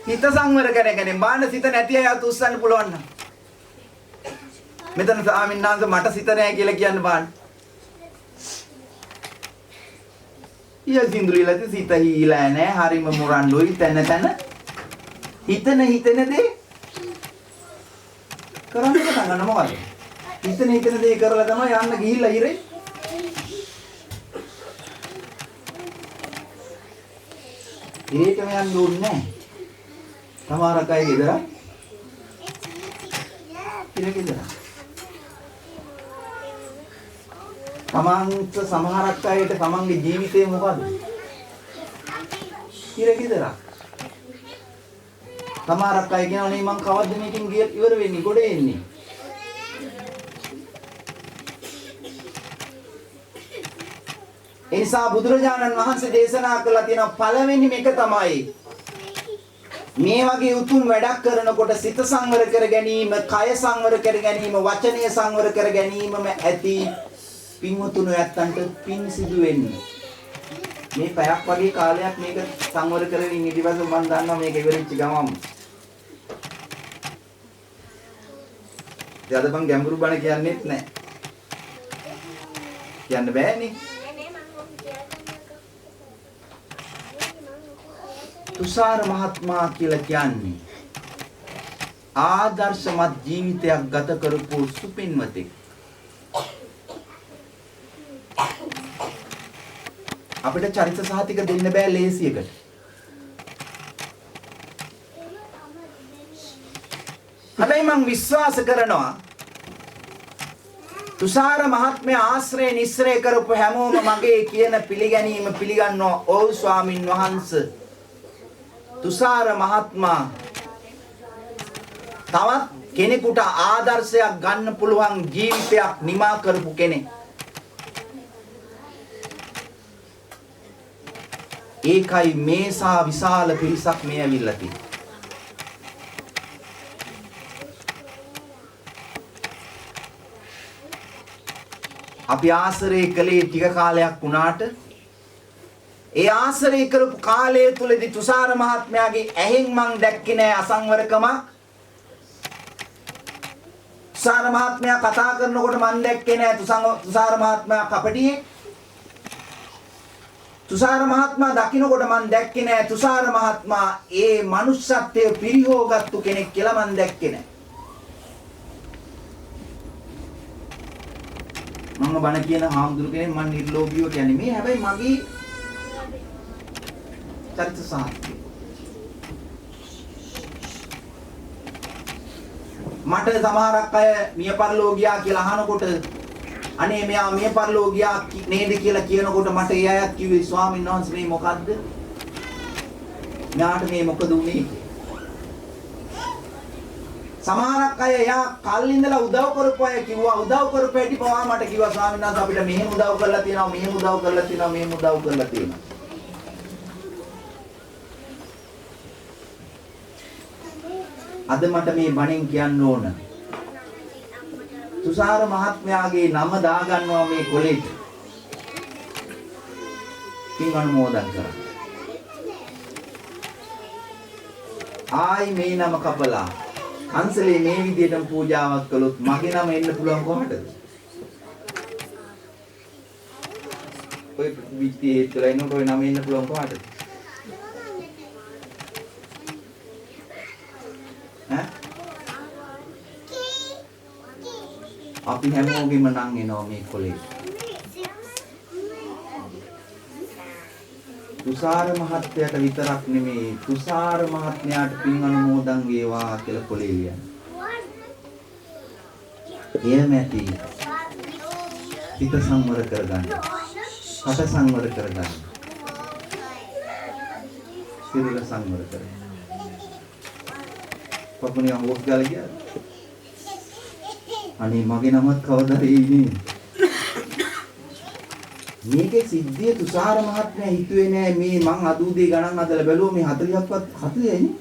හිත සංවර කරගෙන බාන සිත නැති අය උස්සන්න පුළුවන් නම්. මෙතන ස්වාමීන් වහන්සේ මට සිත නැහැ කියලා කියන්න බාන්න. සින්දුලිලති සිත හීලා නැහැ. හරිම මුරණ්ඩුයි තැන තැන. හිතන දේ කරන්න පටන් ගන්න මොකද? හිතන දේ කරලා තමයි යන්න ගිහිල්ලා ඉරේ. ඒකම යන්න ඕනේ නැහැ. සමහරක් අය ගෙදර ගෙදර තමන්ට සමහරක් අයට තමන්ගේ ජීවිතේ මොකද්ද? ගෙදර. සමහරක් අය කියනවා නේ මං කවද්ද මේකෙන් ඉවර වෙන්නේ ගොඩ එන්නේ. ඒ නිසා බුදුරජාණන් වහන්සේ දේශනා කළා තියෙන පළවෙනිම එක තමයි මේ වගේ උතුම් වැඩක් කරනකොට සිත සංවර කර ගැනීම, කය සංවර කර ගැනීම, වචනය සංවර කර ගැනීමම ඇති පින්වතුන් යත්තන්ට පින් සිදු වෙන්නේ. මේ පැයක් වගේ කාලයක් මේක සංවර කරගෙන ඊට පස්සේ මම දන්නවා මේක ඉවරෙච්ච ගමන්. ඊට ගැඹුරු බණ කියන්නෙත් නැහැ. කියන්න බෑනේ. තුෂාර මහත්මයා කියලා කියන්නේ ආදර්ශමත් ජීවිතයක් ගත කරපු සුපින්වතෙක්. අපිට චරිත සහතික දෙන්න බෑ ලේසියකට. හැබැයි මම විශ්වාස කරනවා තුෂාර මහත්මයා ආශ්‍රය නිස්සරේ කරපු හැමෝම මගේ කියන පිළිගැනීම පිළිගන්නවා. ඔව් ස්වාමින් වහන්සේ තුෂාර මහත්මයා තවත් කෙනෙකුට ආදර්ශයක් ගන්න පුළුවන් ජීවිතයක් නිමා කරපු කෙනෙක්. ඒකයි මේසා විශාල පිරිසක් මේ ඇවිල්ලා තියෙන්නේ. අපි ආශ්‍රය කළේ ටික කාලයක් වුණාට ඒ ආශ්‍රය කරපු කාලය තුලදී තුෂාර මහත්මයාගේ ඇහෙන් මං දැක්කේ නෑ අසංවරකම. තුෂාර මහත්මයා කතා කරනකොට මං දැක්කේ නෑ තුෂාර මහත්මයා කපටියෙක්. තුෂාර මහත්මයා දකින්නකොට මං දැක්කේ නෑ තුෂාර මහත්මයා ඒ මනුෂ්‍යත්වයේ පිරිහෝගත්තු කෙනෙක් කියලා මං දැක්කේ නෑ. මම බණ කියන හාමුදුරු කෙනෙක් මං නිර්ලෝභීව කියන්නේ මේ හැබැයි මගේ චරිත සාහිත්‍ය මට සමහරක් අය මිය පරලෝ ගියා කියලා අහනකොට අනේ මෙයා මිය පරලෝ ගියා නේද කියලා කියනකොට මට ඒ අයත් කිව්වේ ස්වාමීන් වහන්සේ මේ මොකද්ද? ඥාට මේ මොකද උනේ? සමහරක් අය යා කල් ඉඳලා උදව් කරපු අය කිව්වා උදව් කරපු හැටි පවා මට කිව්වා ස්වාමීන් වහන්සේ අපිට මෙහෙම උදව් කරලා තියෙනවා මෙහෙම උදව් කරලා තියෙනවා මෙහෙම උදව් කරලා තියෙනවා. අද මට මේ බණෙන් කියන්න ඕන තුෂාර මහත්මයාගේ නම දාගන්නවා මේ කොලේට. පින් අනුමෝදන් කරා. ආයි මේ නම කපලා අන්සලේ මේ විදිහටම පූජාවක් කළොත් මගේ නම එන්න පුළුවන් කොහටද? ඔය විදිහේ තුල එනකොට ඔය නම එන්න පුළුවන් කොහටද? අපි හැමෝගෙම නම් එනවා මේ කොලේ. තුෂාර මහත්තයාට විතරක් නෙමෙයි තුෂාර මහත්මයාට පින් අනුමෝදන් වේවා කියලා කොලේ ලියන්නේ. එහෙම ඇති හිත සංවර කරගන්න. හත සංවර කරගන්න. සිරුර සංවර කරගන්න. පපුණිය අංගොක් ගාලා ගියා. අනේ මගේ නමත් කවදාද එන්නේ? මේකේ සිද්ධිය තුෂාර මහත්මයා හිතුවේ නෑ මේ මං අදූදී ගණන් අදලා බැලුවා මේ 40ක්වත් 40යි නේ.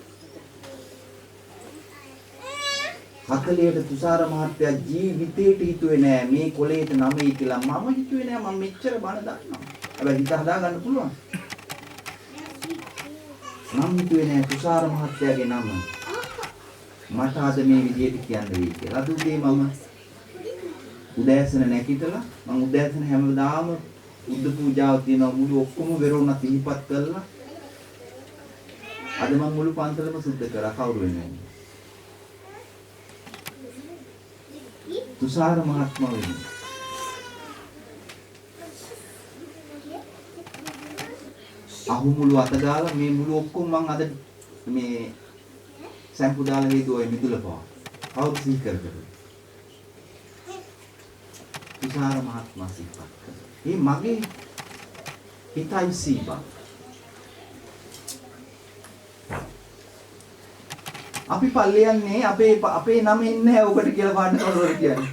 40ට තුෂාර මහත්තයා ජීවිතේට හිතුවේ නෑ මේ කොලේට නමයි කියලා. මම හිතුවේ නෑ මම මෙච්චර බණ දන්නවා. හැබැයි හිත හදා ගන්න පුළුවන්. නම් හිතුවේ නෑ තුෂාර මහත්තයාගේ නම මට අද මේ විදියට කියන්න වෙයි කියලා. අද උදේ මම උදෑසන නැගිටලා මම උදෑසන හැමදාම බුද්ධ පූජාව තියෙනවා මුළු ඔක්කොම වෙරුණා සිහිපත් කරලා අද මම මුළු පන්සලම සුද්ධ කරා කවුරු වෙන්නේ නැහැ. තුෂාර මහත්මයා වෙන්නේ. අහු මුළු අත දාලා මේ මුළු ඔක්කොම මම අද මේ සැම්පු දාලා හේතුවයි මිදුලපුවා. කවුරු සිහි කරගන්නද? තුෂාර මහත්මයා සිහිපත් කරා. මේ මගේ හිතයි සීබා. අපි පල්ලියන්නේ අපේ නම ඉන්නේ නැහැ ඔකට කියලා පාන්න කවුරුද කියන්නේ.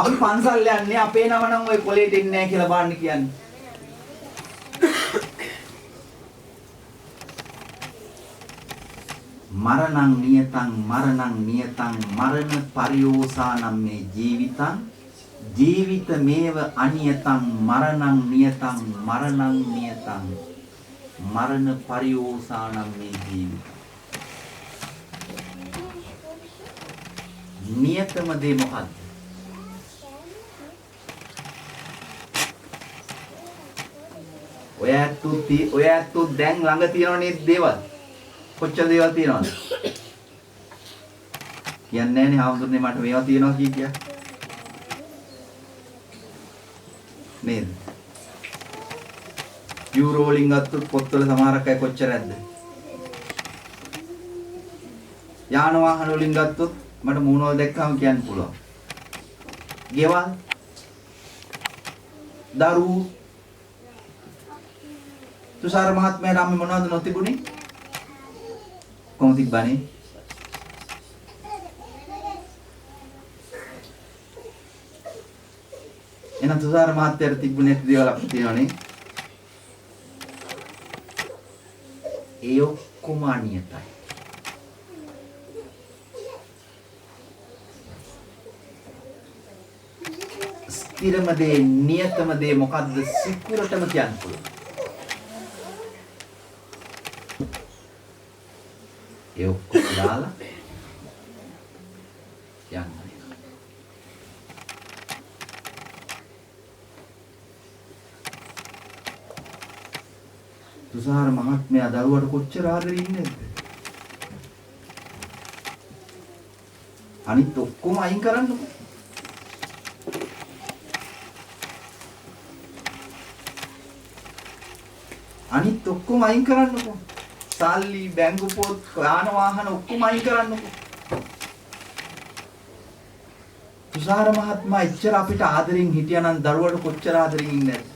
අපි පන්සල් යන්නේ අපේ නම නම් ওই කොලේට ඉන්නේ නැහැ කියලා පාන්න කියන්නේ. මරණං නියතං මරණ පරියෝසානම් මේ ජීවිතං ජීවිත මේව අනියතං මරණං නියතං මරණ පරියෝසානම් මේ ජීවිතං. නියතම දේ මොකද්ද? ඔය ඇත්තු දැන් ළඟ තියෙනව නේද දේවල්? කොච්චර දේවල් තියෙනවද? කියන්නේ නැහනේ හාමුදුරනේ මට මේවා තියෙනවා කිය. නේද? යූරෝ වලින් ගත්තොත් පොත්වල සමහරක් අය කොච්චර ඇද්ද? යාන වාහන වලින් ගත්තොත් මට මූණවල දැක්කම කියන්න පුළුවන්. ගෙවල් දරුවෝ තුෂාර මහත්මයාට අම්මේ මොනවද නොතිබුණේ? කොහොමද තිබ්බනේ? එහෙනම් තුෂාර මහත්තයාට තිබුණේ දේවල් අපිට තියෙනවනේ. ඒ ඔක්කොම අනියතයි. ස්ථිරම දේ, නියතම දේ මොකද්ද? සිකුරටම කියන්න පුළුවන්. ඒ ඔක්කොම දාලා යන්න. තුෂාර මහත්මයා දරුවට කොච්චර ආදරෙන් ඉන්නේද? අනිත් ඔක්කොම අයින් කරන්නකො. අනිත් ඔක්කොම අයින් කරන්නකො. සල්ලි බැංකු පොත් යාන වාහන ඔක්කොම අයින් කරන්නකො. තුෂාර මහත්මයා එච්චර අපිට ආදරෙන් හිටියානම් දරුවට කොච්චර ආදරෙන් ඉන්නේ නැද්ද?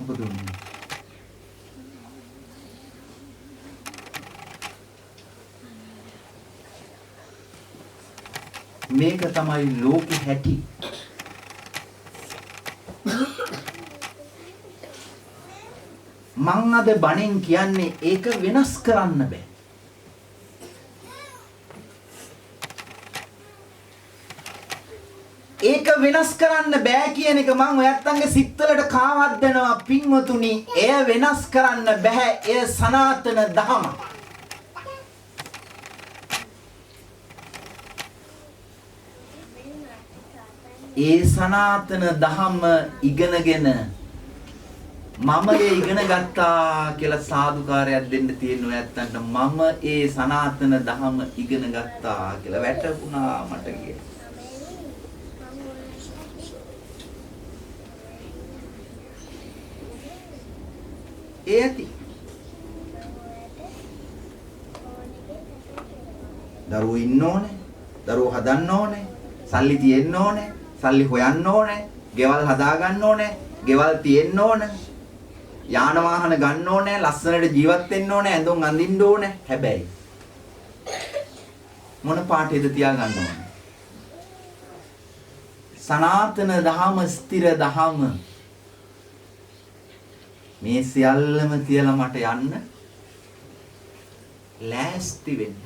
මොකද උනේ? මේක තමයි ලෝකෙ හැටි. මං අද බණෙන් කියන්නේ ඒක වෙනස් කරන්න බෑ. ඒක වෙනස් කරන්න බෑ කියන එක මං ඔයත්තන්ගේ සිත්වලට කාවත් දෙනවා පින්වතුනි. එය වෙනස් කරන්න බෑ. එය සනාතන දහම. ඒ සනාතන දහම ඉගෙනගෙන මම ඒ ඉගෙන ගත්තා කියලා සාදුකාරයක් දෙන්න තියෙන ඔයත්තන්ට මම ඒ සනාතන දහම ඉගෙන ගත්තා කියලා වැටුණා මට කියලා. ඒ ඇති. දරුවෝ ඉන්න ඕනේ. දරුවෝ හදන්න ඕනේ. සල්ලි තියෙන්න ඕනේ. සල්ලි හොයන්න ඕනේ. ගෙවල් හදා ගන්න ඕනේ. ගෙවල් තියෙන්න ඕනේ. යාන වාහන ගන්න ඕනේ. ලස්සනට ජීවත් වෙන්න ඕනේ. ඇඳුම් අඳින්න ඕනේ. හැබැයි මොන පාටේද තියාගන්න ඕනේ? සනාතන දහම, ස්ථිර දහම. මේ සියල්ලම තියලා මට යන්න ලෑස්ති වෙන්න.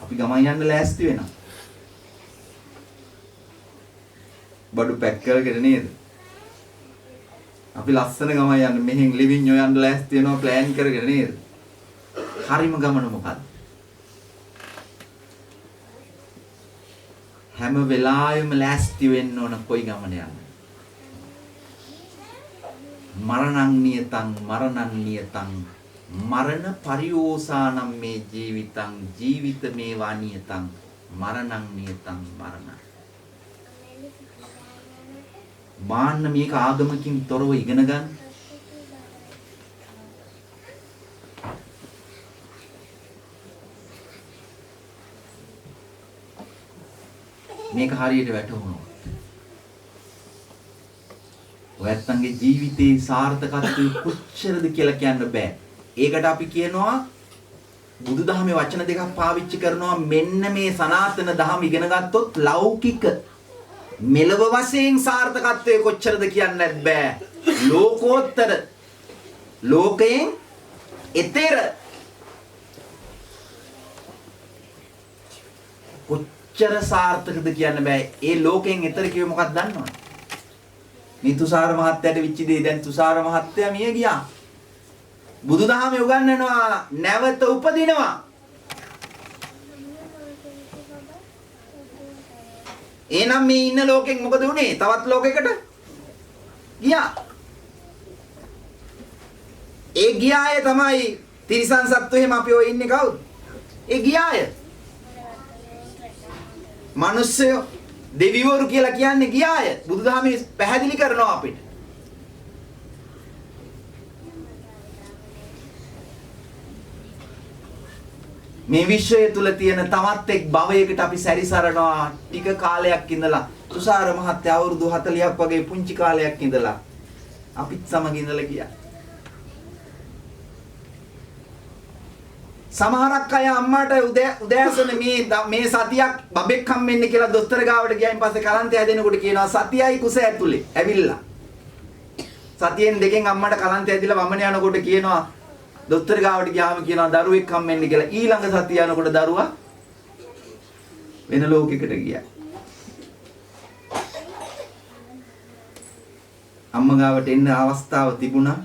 අපි ගමන් යන්න ලෑස්ති වෙනවා. බඩු පැක් කරගෙන නේද? අපි ලස්සන ගමන් යන්න මෙහෙන් ලිවිං යන්න ලෑස්ති වෙනවා ප්ලෑන් කරගෙන නේද? හරිම ගමන මොකද්ද? හැම වෙලාවෙම ලෑස්ති වෙන්න ඕන කොයි ගමන යන්න. මරණං නියතං මරණ පරිෝසානම් මේ ජීවිතං ජීවිත මේවා නියතං මරණං නියතං මරණ. මාන්න මේක ආගමකින් තොරව ඉගෙන ගන්න. මේක හරියට වැටහුණා. ඔයත්න්ගේ ජීවිතේ සාර්ථකත්වය කොච්චරද කියලා කියන්න බෑ. ඒකට අපි කියනවා බුදුදහමේ වචන දෙකක් පාවිච්චි කරනවා මෙන්න මේ සනාතන දහම ඉගෙන ගත්තොත් ලෞකික මෙලව වශයෙන් සාර්ථකත්වය කොච්චරද කියන්නත් බෑ. ලෝකෝත්තර ලෝකයෙන් එතෙර කොච්චර සාර්ථකද කියන්න බෑ. ඒ ලෝකයෙන් එතර කිව්වේ මොකක්ද දන්නවද? මේ තුෂාර මහත්තයාට විච්ච දේ දැන් තුෂාර මහත්තයා මිය ගියා. බුදුදහමේ උගන්වනවා නැවත උපදිනවා. එහෙනම් මේ ඉන්න ලෝකෙන් මොකද වුනේ? තවත් ලෝකයකට ගියා. ඒ ගියාය තමයි තිරිසන් සත්තු එහෙම අපි ඔය ඉන්නේ කවුද? ඒ ගියාය. මිනිස්සු දෙවිවරු කියලා කියන්නේ ගියාය. බුදුදහමේ පැහැදිලි කරනවා අපිට. මේ විශ්වය තුල තියෙන තවත් එක් භවයකට අපි සැරිසරනවා ටික කාලයක් ඉඳලා. තුෂාර මහත්තයා අවුරුදු 40ක් වගේ පුංචි කාලයක් ඉඳලා අපිත් සමග ඉඳලා ගියා. සමහරක් අය අම්මාට උදෑසන මේ සතියක් බබෙක් හම්බෙන්න කියලා දොස්තර ගාවට ගියායින් පස්සේ කලන්තය හැදෙනකොට කියනවා සතියයි කුස ඇතුලේ ඇවිල්ලා. සතියෙන් දෙකෙන් අම්මට කලන්තය ඇදිලා වමන යනකොට කියනවා දොස්තර ගාවට ගියාම කියනවා දරුවෙක් හම්බෙන්න කියලා. ඊළඟ සතිය යනකොට දරුවා වෙන ලෝකයකට ගියා. අම්මා ගාවට එන්න අවස්ථාව තිබුණා.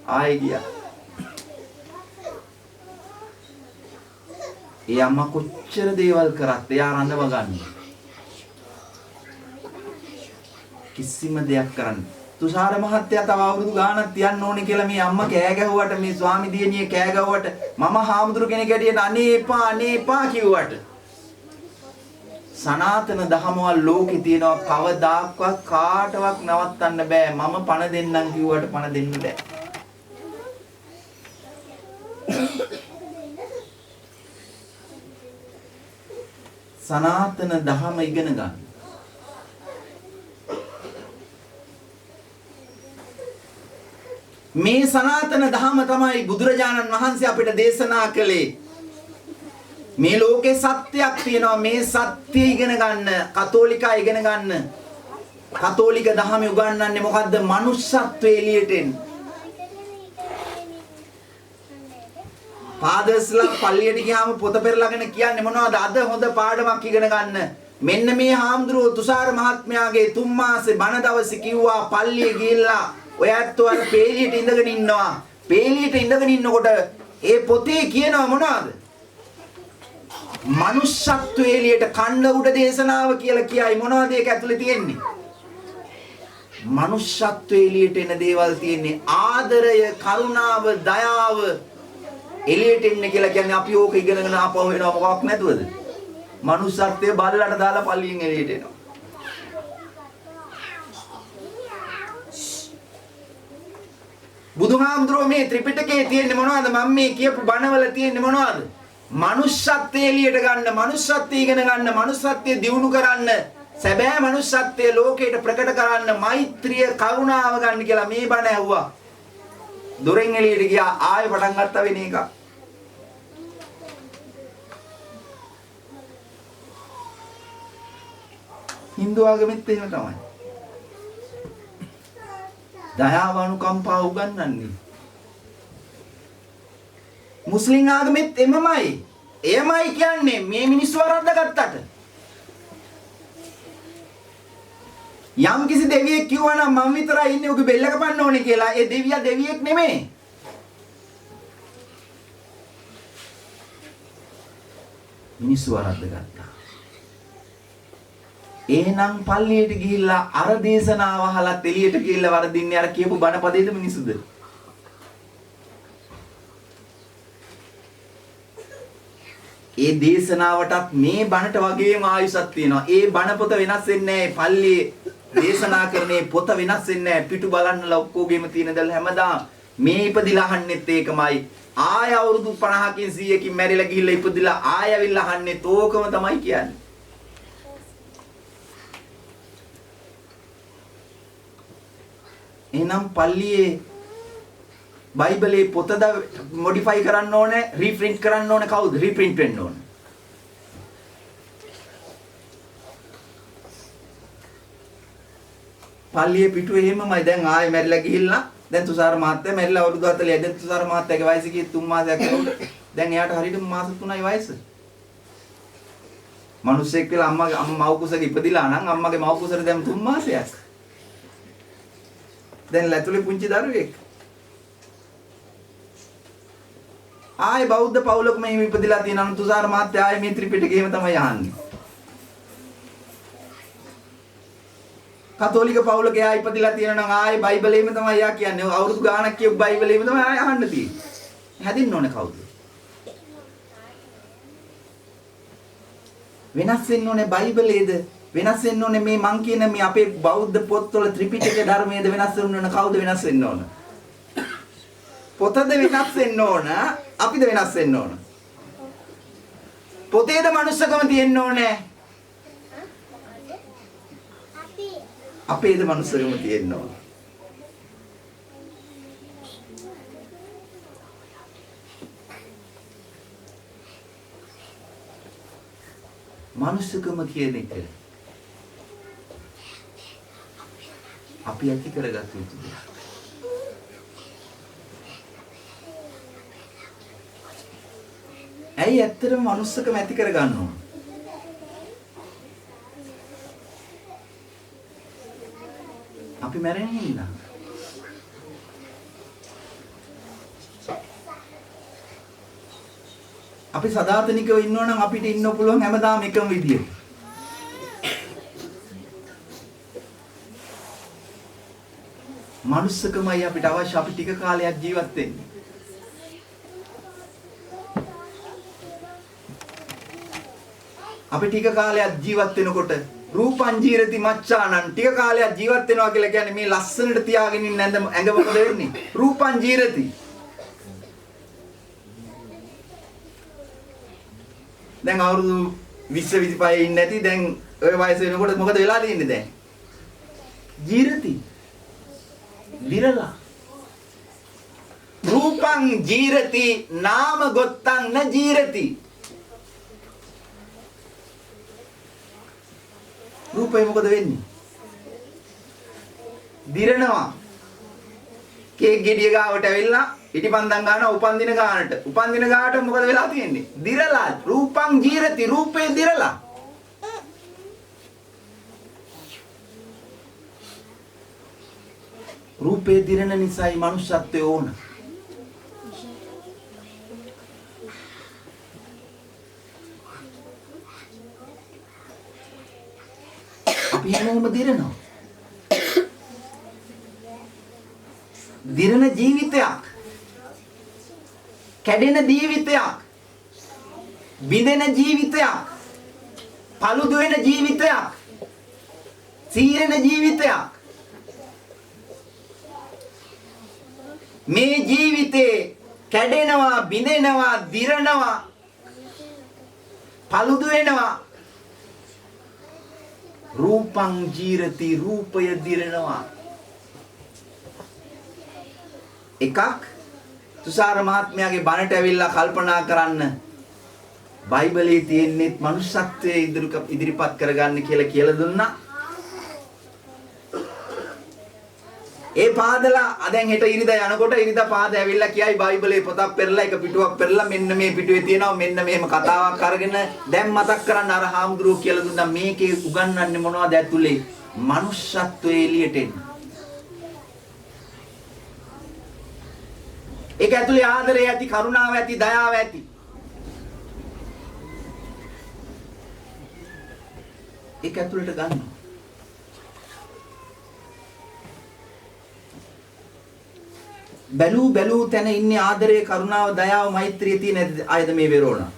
ආයෙ ගියා. ඒ අම්මා කොච්චර දේවල් කරත් එයා රඳව ගන්න. කිසිම දෙයක් කරන්න. තුෂාර මහත්තයා තව අවුරුදු ගාණක් තියන්න ඕනේ කියලා මේ අම්මා කෑ ගැහුවට මේ ස්වාමි දියණිය කෑ ගැහුවට මම හාමුදුරු කෙනෙක් ඇටියට අනේ එපා කිව්වට සනාතන දහමවල් ලෝකේ තියෙනවා කවදාක්වත් කාටවත් නවත්තන්න බෑ. මම පණ දෙන්නම් කිව්වට පණ දෙන්න බෑ. සනාතන දහම ඉගෙන ගන්න. මේ සනාතන දහම තමයි බුදුරජාණන් වහන්සේ අපිට දේශනා කළේ. මේ ලෝකේ සත්‍යයක් තියෙනවා. මේ සත්‍ය ඉගෙන ගන්න කතෝලිකා ඉගෙන ගන්න. කතෝලික දහමේ උගන්වන්නේ මොකද්ද? මනුෂ්‍යත්වයේ එළියට එන්න. පාදර්ස්ලා පල්ලියට ගියාම පොත පෙරලාගෙන කියන්නේ මොනවද? අද හොඳ පාඩමක් ඉගෙන ගන්න. මෙන්න මේ හාමුදුරුවෝ තුෂාර මහත්මයාගේ 3 මාසේ බණ දවසේ කිව්වා පල්ලියේ ගිහිල්ලා ඔයත් අර පේලියට ඉඳගෙන ඉන්නවා. පේලියට ඉඳගෙන ඉන්නකොට ඒ පොතේ කියනවා මොනවද? මනුෂ්‍යත්වයේ එළියට කන්න උඩ දේශනාව කියලා කියයි. මොනවද ඒක ඇතුලේ තියෙන්නේ? මනුෂ්‍යත්වයේ එළියට එන දේවල් තියෙන්නේ. ආදරය, කරුණාව, දයාව එළියට එන්න කියලා කියන්නේ අපි ඕක ඉගෙනගෙන ආපහු වෙනවා මොකක් නැතුවද? මනුෂ්‍යත්වයේ බල්ලට දාලා පල්ලියෙන් එළියට එනවා. බුදුහාමුදුරුවෝ මේ ත්‍රිපිටකයේ තියෙන්නේ මොනවද? මම මේ කියපු බණවල තියෙන්නේ මොනවද? මනුෂ්‍යත්වයේ එළියට ගන්න, මනුෂ්‍යත්වය ඉගෙන ගන්න, මනුෂ්‍යත්වය දියුණු කරන්න, සැබෑ මනුෂ්‍යත්වය ලෝකයට ප්‍රකට කරන්න, මෛත්‍රිය, කරුණාව ගන්න කියලා මේ බණ ඇහුවා. දොරෙන් එළියට ගියා ආයෙ පටන් ගත්තා වෙන එකක්. හින්දු ආගමෙත් එහෙම තමයි. දයාව අනුකම්පාව උගන්වන්නේ. මුස්ලිම් ආගමෙත් එමමයි. එයමයි කියන්නේ මේ මිනිස්සු වරද්දාගත්තට. යම් කිසි දෙවියෙක් කිව්වනම් මම විතරයි ඉන්නේ ඔගේ බෙල්ල කපන්න ඕනේ කියලා. ඒ දෙවියා දෙවියෙක් නෙමෙයි. මිනිස්සු වරද්දාගත්තා. එහෙනම් පල්ලියට ගිහිල්ලා අර දේශනාව අහලා එළියට ගිහිල්ලා වරදින්නේ අර කියපු බණ පදේද මිනිසුද? ඒ දේශනාවටත් මේ බණට වගේම ආයුෂක් තියෙනවා. ඒ බණ පොත වෙනස් වෙන්නේ නැහැ. පල්ලියේ දේශනා කරන්නේ පොත වෙනස් වෙන්නේ නැහැ. පිටු බලන්න ඔක්කොගෙම තියෙන දල් හැමදාම මේ ඉපදිලා අහන්නෙත් ඒකමයි. ආය අවුරුදු 50කින් 100කින් මැරිලා ගිහිල්ලා ඉපදිලා ආය ඇවිල්ලා අහන්නෙත් ඕකම තමයි කියන්නේ. එහෙනම් පල්ලියේ බයිබලේ පොතද මොඩිෆයි කරන්න ඕනේ, රීප්‍රින්ට් කරන්න ඕනේ කවුද? රීප්‍රින්ට් වෙන්න ඕනේ. පල්ලියේ පිටු එහෙමමයි. දැන් ආයෙ මැරිලා ගිහිල්ලා දැන් තුෂාර මහත්තයා මැරිලා අවුරුදු 40. දැන් තුෂාර මහත්තයාගේ වයස කී 3 මාසයක් යනකොට දැන් එයාට හරියට මාස 3යි වයස. මිනිස්සෙක් කියලා අම්මා මව් කුසක ඉපදිලා නම් අම්මගේ මව් කුසට දැන් 3 මාසයක්. දැන් ලැතුලේ පුංචි දරුවෙක්. ආයි බෞද්ධ පවුලක මෙහෙම ඉපදිලා තියෙනවා තුෂාර මහත්තයා ආයි මේ ත්‍රිපිටකයේම තමයි අහන්නේ. කතෝලික පවුලක එයා ඉපදිලා තියෙනවා නම් ආයි බයිබලෙම තමයි එයා කියන්නේ. අවුරුදු ගාණක් කියපු බයිබලෙම තමයි ආයි අහන්න තියෙන්නේ. හැදින්න ඕනේ කවුද? වෙනස් වෙන්න ඕනේ බයිබලයේද? වෙනස් වෙන්න ඕනේ මේ මං කියන මේ අපේ බෞද්ධ පොත්වල ත්‍රිපිටක ධර්මයේද වෙනස් වෙන්න ඕන කවුද වෙනස් වෙන්න ඕන? පොතද වෙනස් වෙන්න ඕන අපිද වෙනස් වෙන්න ඕන? පොතේද මනුස්සකම තියෙන්න ඕනේ? අපේද මනුස්සකම තියෙන්න ඕන? මනුස්සකම කියන එක අපි ඇති කරගත්තු යුතු දෙයක්. ඇයි ඇත්තටම මනුස්සකම ඇති කරගන්න ඕන? අපි මැරෙන්නේ හින්දා. අපි සදාතනිකව ඉන්නෝ නම් අපිට ඉන්න පුළුවන් හැමදාම එකම විදියට. මනුස්සකමයි අපිට අවශ්‍ය. අපි ටික කාලයක් ජීවත් වෙන්න. අපි ටික කාලයක් ජීවත් වෙනකොට රූපං ජීරති මච්ඡානං ටික කාලයක් ජීවත් වෙනවා කියලා කියන්නේ මේ ලස්සනට තියාගෙන ඉන්න ඇඟ මොකද වෙන්නේ? රූපං ජීරති. දැන් අවුරුදු 20 25 ඉන්නේ නැති දැන් ඔය වයස වෙනකොට මොකද වෙලා තියෙන්නේ දැන්? ජීරති. විරලා. රූපං ජීරති නාම ගොත්තං න ජීරති. රූපය මොකද වෙන්නේ? දිරනවා. කේක් ගෙඩිය ගාවට ඇවිල්ලා ඉටිපන්දම් ගන්නවා උපන්දින ගානට. උපන්දින ගාවට මොකද වෙලා තියෙන්නේ? දිරලා. රූපං ජීරති. රූපේ දිරලා. රූපේ දිරන නිසායි මනුෂ්‍යත්වය ඕන. අපි හැමෝම දිරනවා. දිරන ජීවිතයක්. කැඩෙන ජීවිතයක්. බිඳෙන ජීවිතයක්. paludu වෙන ජීවිතයක්. සීරෙන ජීවිතයක්. මේ ජීවිතේ කැඩෙනවා, බිඳෙනවා, දිරනවා, paludu වෙනවා. රූපං ජීරති. රූපය දිරනවා. එකක් තුෂාර මහත්මයාගේ බණට ඇවිල්ලා කල්පනා කරන්න බයිබලයේ තියෙන්නේ මනුෂ්‍යත්වයේ ඉදිරිපත් කරගන්න කියලා දුන්නා. ඒ පාදලා දැන් හෙට ඉරිදා යනකොට ඉරිදා පාද ඇවිල්ලා කියයි බයිබලේ පොතක් පෙරලා එක පිටුවක් පෙරලා මෙන්න මේ පිටුවේ තියෙනවා මෙන්න මෙහෙම කතාවක් අරගෙන දැන් මතක් කරන්න අර හාමුදුරුවෝ කියලා දුන්නා මේකේ උගන්වන්නේ මොනවද ඇතුලේ මනුෂ්‍යත්වයේ එළියට එන්න. ඒක ඇතුලේ ආදරය ඇති කරුණාව ඇති දයාව ඇති. ඒක ඇතුලට ගන්න. බැලූ තැන ඉන්නේ ආදරය කරුණාව දයාව මෛත්‍රිය තියෙන අයද මේ වෙරෝනා.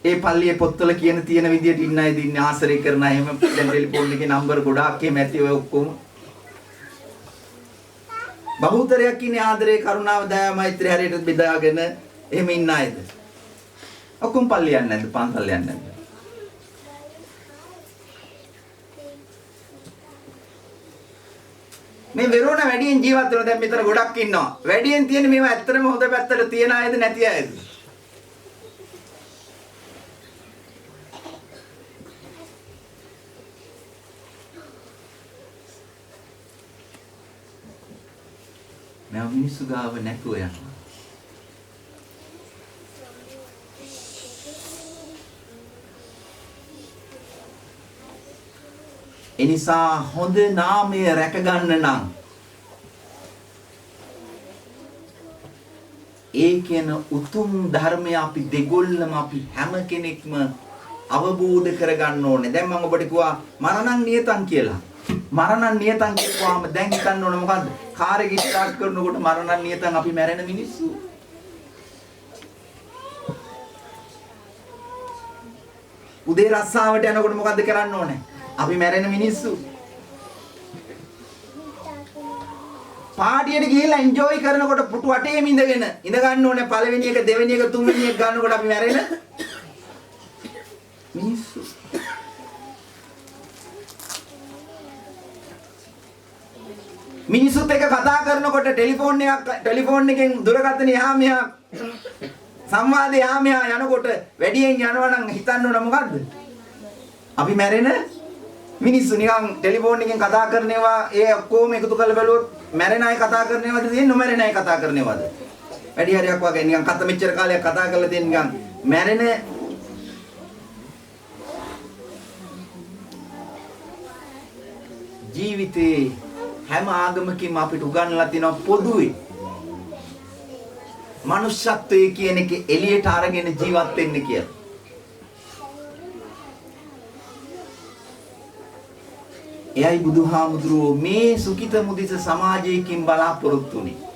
ඒ පල්ලියේ පොත්වල කියන තියෙන විදියට ඉන්න අයද ඉන්නේ ආශ්‍රය කරන අය එහෙම දැන් ටෙලිෆෝන් එකේ නම්බර් ගොඩාක් එහෙම ඇති ඔය ඔක්කොම. බහුතරයක් ඉන්නේ ආදරය කරුණාව දයාව මෛත්‍රිය හරියට බෙදාගෙන එහෙම ඉන්න අයද. ඔක්කොම පල්ලිය යන්නේ නැද්ද පන්සල් යන්නේ නැද්ද? මේ වෙරෝනා වැඩියෙන් ජීවත් වෙන දැන් මෙතන ගොඩක් ඉන්නවා. වැඩියෙන් තියෙන මේවා ඇත්තටම හොඳ පැත්තට තියන අයද නැති අයද? මම මිනිස්සු ගාව නැතුව යනවා. එනිසා හොඳ නාමය රැක ගන්න නම් ඒ කියන උතුම් ධර්මය අපි දෙගොල්ලම අපි හැම කෙනෙක්ම අවබෝධ කරගන්න ඕනේ. දැන් මම ඔබට කිව්වා මරණං නියතං කියලා. මරණං නියතං කියපුවාම දැන් හිතන්න ඕනේ මොකද්ද? කාර් එක ස්ටාර්ට් කරනකොට මරණං නියතං අපි මැරෙන මිනිස්සු. උදේ රස්සාවට යනකොට මොකද්ද කරන්න ඕනේ? අපි මැරෙන මිනිස්සු. පාටියට ගිහිල්ලා එන්ජොයි කරනකොට පුටු වටේම ඉඳගෙන ඉඳ ගන්න ඕනේ පළවෙනි එක දෙවෙනි එක තුන්වෙනි එක ගන්නකොට අපි මැරෙන මිනිස්සු. මිනිස්සුත් එක්ක කතා කරනකොට ටෙලිෆෝන් එකෙන් දුරකථන එහා මෙහා සංවාදේ එහා මෙහා යනකොට වැඩියෙන් යනවා නම් හිතන්න ඕන මොකද්ද? අපි මැරෙන මිනිස්සු. නිකන් ටෙලිෆෝන් එකෙන් කතා කරනවා ඒ ඔක්කොම එකතු කරලා බැලුවොත් මැරෙන අය කතා කරනවද තියෙන්නේ නොමැරෙන අය කතා කරනවද? වැඩි හරියක් වගේ නිකන් කත මෙච්චර කාලයක් කතා කරලා තියෙන නිකන් මැරෙන ජීවිතේ හැම ආගමකින්ම අපිට උගන්වලා තියෙනවා පොදුවේ මනුෂ්‍යත්වයේ කියන එක එළියට අරගෙන ජීවත් වෙන්න කියලා. එයයි බුදුහාමුදුරුවෝ මේ සුඛිත මුදිත සමාජයකින් බලාපොරොත්තු වෙන්නේ.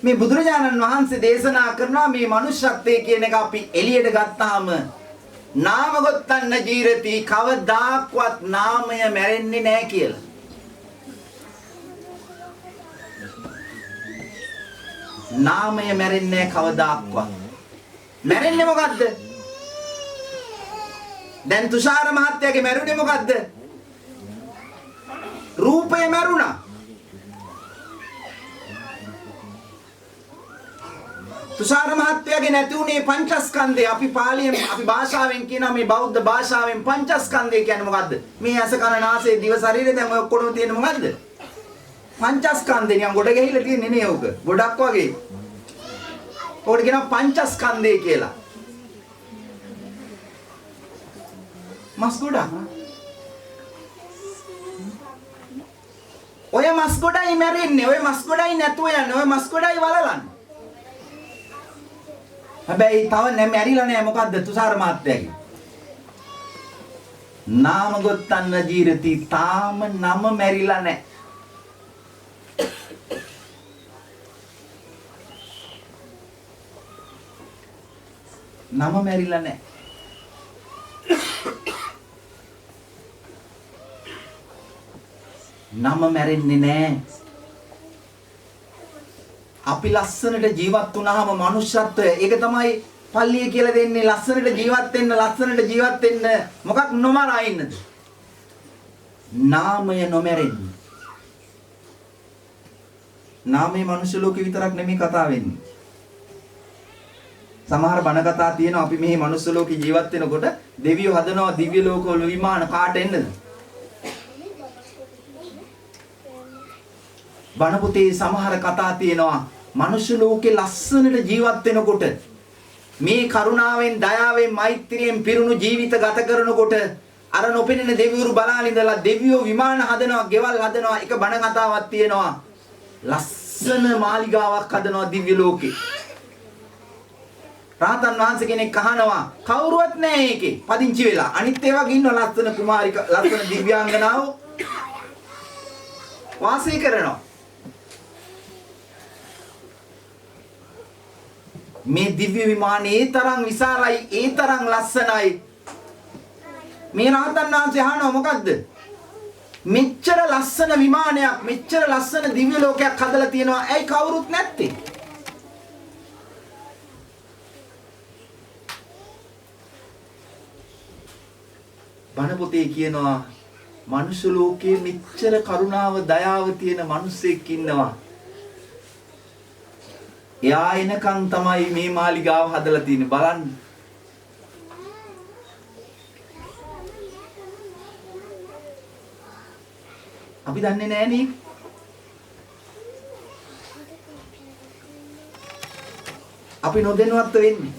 මේ බුදුරජාණන් වහන්සේ දේශනා කරනවා මේ මනුෂ්‍යත්වයේ කියන එක අපි එළියට ගත්තාම නාමගොත්තන්න ජීරති කවදාක්වත් නාමය මැරෙන්නේ නැහැ කියලා. නාමය මැරෙන්නේ නැහැ කවදාක්වත්. මැරෙන්නේ මොකද්ද? දැන් තුෂාර මහත්තයාගේ මැරුණේ මොකද්ද? රූපය මැරුණා. තුෂාර මහත්තයාගේ නැති උනේ පංචස්කන්ධය. අපි පාලියෙන් අපි භාෂාවෙන් කියනවා මේ බෞද්ධ භාෂාවෙන් පංචස්කන්ධය කියන්නේ මොකද්ද? මේ ඇස කන නාසය දිව ශරීරය දැන් ඔය ඔක්කොම තියෙන මොකද්ද? පංචස්කන්ධේ නිකන් ගොඩ ගැහිලා තියෙන්නේ නේ ඕක. ගොඩක් වගේ. ඕකට කියනවා පංචස්කන්ධය කියලා. මස් ගොඩක්. ඔය මස් ගොඩයි මැරෙන්නේ. ඔය මස් ගොඩයි නැතුව යන්නේ. ඔය මස් ගොඩයි වලලන්නේ. හැබැයි තව මැරිලා නෑ. මොකද්ද තුෂාර මහත්තයාගේ? නාම ගොත්තන්න ජීරති. තාම නම මැරිලා නෑ. නම මැරිලා නෑ. නම මැරෙන්නේ නෑ. අපි ලස්සනට ජීවත් වුණාම මනුෂ්‍යත්වය ඒක තමයි පල්ලිය කියලා දෙන්නේ. ලස්සනට ජීවත් වෙන්න මොකක් නොමරා ඉන්නද? නාමය නොමැරෙන්න. නාමය මනුෂ්‍ය ලෝකේ විතරක් නෙමෙයි කතා වෙන්නේ. සමහර බණ කතා තියෙනවා අපි මෙහි මනුස්ස ලෝකේ ජීවත් වෙනකොට දෙවියෝ හදනවා දිව්‍ය ලෝකවල විමාන කාට එන්නද? බණ පොතේ සමහර කතා තියෙනවා මනුෂ්‍ය ලෝකේ ලස්සනට ජීවත් වෙනකොට මේ කරුණාවෙන් දයාවෙන් මෛත්‍රියෙන් පිරුණු ජීවිත ගත කරනකොට අර නොපෙනෙන දෙවිවරු බලාගෙන ඉඳලා දෙවියෝ විමාන හදනවා, ගෙවල් හදනවා. එක බණ කතාවක් තියෙනවා. ලස්සන මාලිගාවක් හදනවා දිව්‍ය ලෝකේ. රාතන් වහන්සේ කෙනෙක් අහනවා කවුරුවත් නැහැ ඒකේ පදිංචි වෙලා. අනිත් ඒවා ගින්න ලස්සන කුමාරික ලස්සන දිව්‍යාංගනාව වාසය කරනවා. මේ දිව්‍ය විමානේ ඒ තරම් විශාලයි, ඒ තරම් ලස්සනයි. මේ රහතන් වහන්සේ අහනවා මොකද්ද? මෙච්චර ලස්සන විමානයක්, මෙච්චර ලස්සන දිව්‍ය ලෝකයක් හදලා තියෙනවා. ඇයි කවුරුත් නැත්තේ? බණ පොතේ කියනවා මනුෂ්‍ය ලෝකයේ මෙච්චර කරුණාව, දයාව තියෙන මිනිස්සෙක් ඉන්නවා. එයා එනකන් තමයි මේ මාලිගාව හදලා තියෙන්නේ බලන්න. අපි දන්නේ නෑනේ. අපි නොදැනුවත් වෙන්නේ.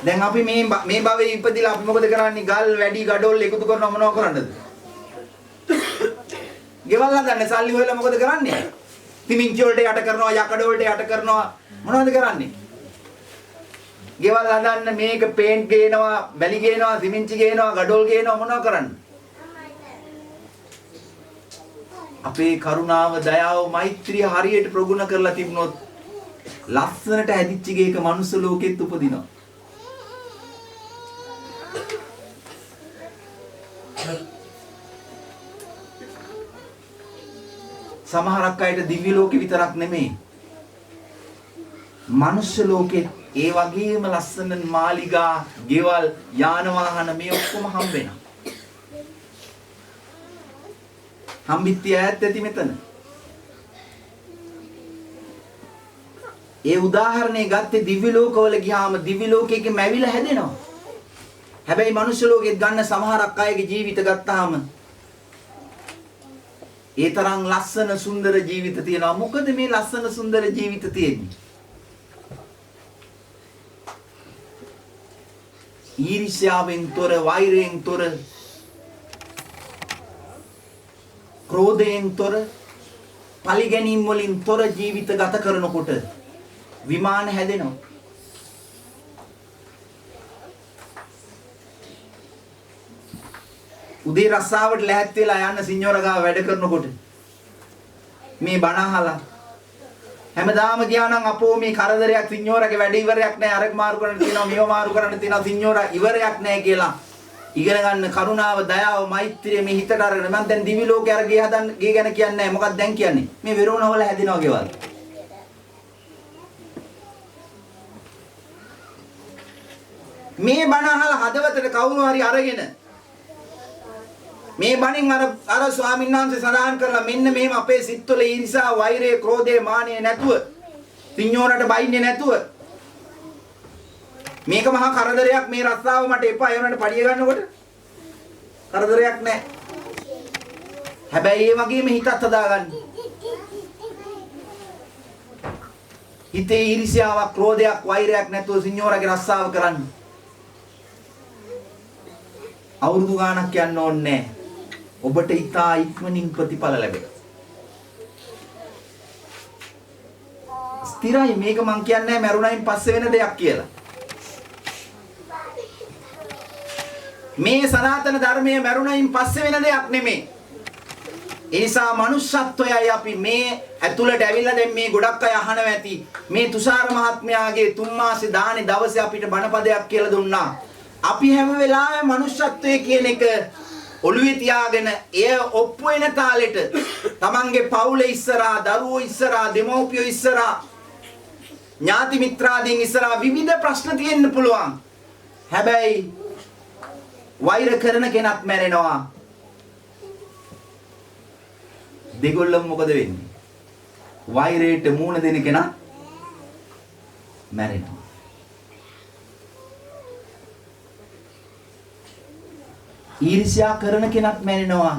දැන් අපි මේ භවයේ ඉපදිලා අපි මොකද කරන්නේ? ගල් වැඩි ගඩොල් එකතු කරනවා මොනව කරන්නද? ගෙවල් හදන්නේ සල්ලි හොයලා මොකද කරන්නේ? තිමිංචි වලට යට කරනවා, යකඩ වලට යට කරනවා. මොනවද කරන්නේ? ගෙවල් හදන්න මේක පේන්ට් ගේනවා, වැලි ගේනවා, තිමිංචි ගේනවා, ගඩොල් ගේනවා මොනව කරන්නේ? අපේ කරුණාව, දයාව, මෛත්‍රිය හරියට ප්‍රගුණ කරලා තිබුණොත් ලස්සනට හැදිච්ච ගේක මනුස්ස ලෝකෙත් උපදිනවා. සමහරක් අයට දිව්‍ය ලෝකෙ විතරක් නෙමෙයි මනුෂ්‍ය ලෝකෙත් ඒ වගේම ලස්සන මාලිගා, ගෙවල්, යාන වාහන මේ ඔක්කොම හම්බ වෙනවා. හම්බිත්‍ය ඈත් ඇති මෙතන. ඒ උදාහරණේ ගත්තේ දිව්‍ය ලෝකවල ගියාම දිව්‍ය ලෝකෙක මැවිලා හැදෙනවා. හැබැයි මනුෂ්‍ය ලෝකෙත් ගන්න සමහරක් අයගේ ජීවිත ගත්තාම ඒ තරම් ලස්සන සුන්දර ජීවිත තියෙනවා. මොකද මේ ලස්සන සුන්දර ජීවිත තියෙන්නේ? ඊර්ෂ්‍යාවෙන් තොර, වෛරයෙන් තොර, ක්‍රෝධයෙන් තොර, පරිගැනීම් වලින් තොර ජීවිත ගත කරනකොට විමාන හැදෙනවා. උදේ රස්සාවට ලැහැත් වෙලා යන්න සිඤ්ඤෝර ගාව වැඩ කරනකොට මේ බණ අහලා හැමදාම ගියා නම් අපෝ මේ කරදරයක් සිඤ්ඤෝරගේ වැඩ ඉවරයක් නැහැ, අරක මාරු කරන්න තියෙනවා, මේව මාරු කරන්න තියෙනවා, සිඤ්ඤෝර ඉවරයක් නැහැ කියලා ඉගෙන ගන්න කරුණාව, දයාව, මෛත්‍රිය මේ හිතට අරගෙන මම දැන් දිවි ලෝකේ අර ගේ හදන්න ගේ ගැන කියන්නේ නැහැ. මොකක්ද දැන් කියන්නේ? මේ වෙරෝනවල හැදෙනවා ගෙවල්. මේ බණ අහලා හදවතට කවුරු හරි අරගෙන මේ බණින් අර ස්වාමීන් වහන්සේ සඳහන් කරලා මෙන්න මෙහෙම අපේ සිත්වල ඊර්ෂ්‍යා, වෛරය, ක්‍රෝධය, මානය නැතුව, සිඤ්ඤෝරට බයින්නේ නැතුව මේක මහා කරදරයක්, මේ රස්සාව මට එපා, ඒ වුණාට පඩිය ගන්නකොට කරදරයක් නැහැ. හැබැයි ඒ වගේම හිතත් හදාගන්න. හිතේ ඊර්ෂ්‍යාවක්, ක්‍රෝධයක්, වෛරයක් නැතුව සිඤ්ඤෝරගේ රස්සාව කරන්න. අවුරුදු ගාණක් යන්න ඕනේ නැහැ. ඔබට ඉතා ඉක්මනින් ප්‍රතිඵල ලැබෙනවා. ස්ථිරයි මේක මං කියන්නේ මරුණයින් පස්සේ වෙන දෙයක් කියලා. මේ සනාතන ධර්මයේ මරුණයින් පස්සේ වෙන දෙයක් නෙමෙයි. ඒ නිසා මනුෂ්‍යත්වයයි අපි මේ ඇතුළට ඇවිල්ලා දැන් මේ ගොඩක් අය අහනවා ඇති. මේ තුෂාර මහත්මයාගේ 3 මාසේ දානේ දවසේ අපිට බණපදයක් කියලා දුන්නා. අපි හැම වෙලාවෙම මනුෂ්‍යත්වයේ කියන එක ඔළුවේ තියාගෙන එය ඔප්පු වෙන තාලෙට තමන්ගේ පවුලේ ඉස්සරහා, දරුවෝ ඉස්සරහා, දෙමව්පියෝ ඉස්සරහා, ඥාති මිත්‍රාදීන් ඉස්සරහා විවිධ ප්‍රශ්න තියෙන්න පුළුවන්. හැබැයි වෛර කරන කෙනත් මැරෙනවා. දෙගොල්ලම මොකද වෙන්නේ? වෛරයට මූණ දෙන කෙනා මැරෙනවා. ඊර්ෂ්‍යා කරන කෙනත් මැරෙනවා.